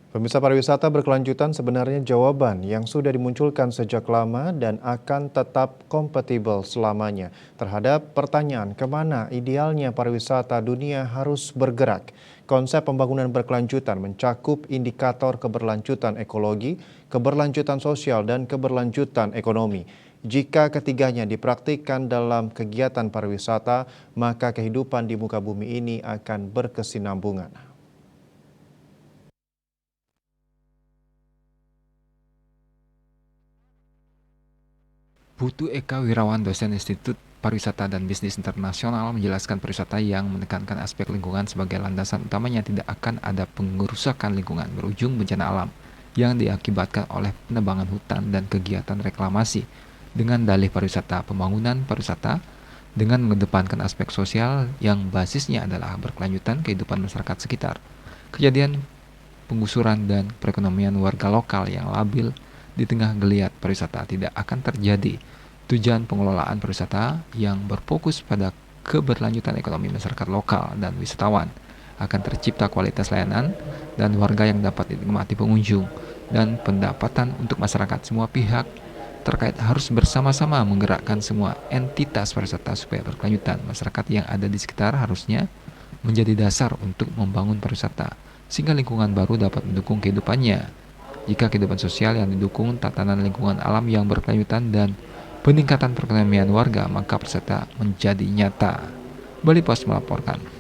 Pemirsa, pariwisata berkelanjutan sebenarnya jawaban yang sudah dimunculkan sejak lama dan akan tetap kompatibel selamanya terhadap pertanyaan kemana idealnya pariwisata dunia harus bergerak. Konsep pembangunan berkelanjutan mencakup indikator keberlanjutan ekologi, keberlanjutan sosial, dan keberlanjutan ekonomi. Jika ketiganya dipraktikkan dalam kegiatan pariwisata, maka kehidupan di muka bumi ini akan berkesinambungan. Putu Eka Wirawan, dosen Institut Pariwisata dan Bisnis Internasional, menjelaskan pariwisata yang menekankan aspek lingkungan sebagai landasan utamanya tidak akan ada pengerusakan lingkungan berujung bencana alam yang diakibatkan oleh penebangan hutan dan kegiatan reklamasi. Dengan dalih pariwisata, pembangunan pariwisata dengan mengedepankan aspek sosial yang basisnya adalah berkelanjutan kehidupan masyarakat sekitar. Kejadian penggusuran dan perekonomian warga lokal yang labil di tengah geliat pariwisata tidak akan terjadi. Tujuan pengelolaan pariwisata yang berfokus pada keberlanjutan ekonomi masyarakat lokal dan wisatawan akan tercipta kualitas layanan dan warga yang dapat dinikmati pengunjung dan pendapatan untuk masyarakat. Semua pihak terkait harus bersama-sama menggerakkan semua entitas pariwisata supaya berkelanjutan. Masyarakat yang ada di sekitar harusnya menjadi dasar untuk membangun pariwisata, sehingga lingkungan baru dapat mendukung kehidupannya. Jika kehidupan sosial yang didukung tatanan lingkungan alam yang berkelanjutan dan peningkatan perekonomian warga, maka pariwisata menjadi nyata. Bali Pos melaporkan.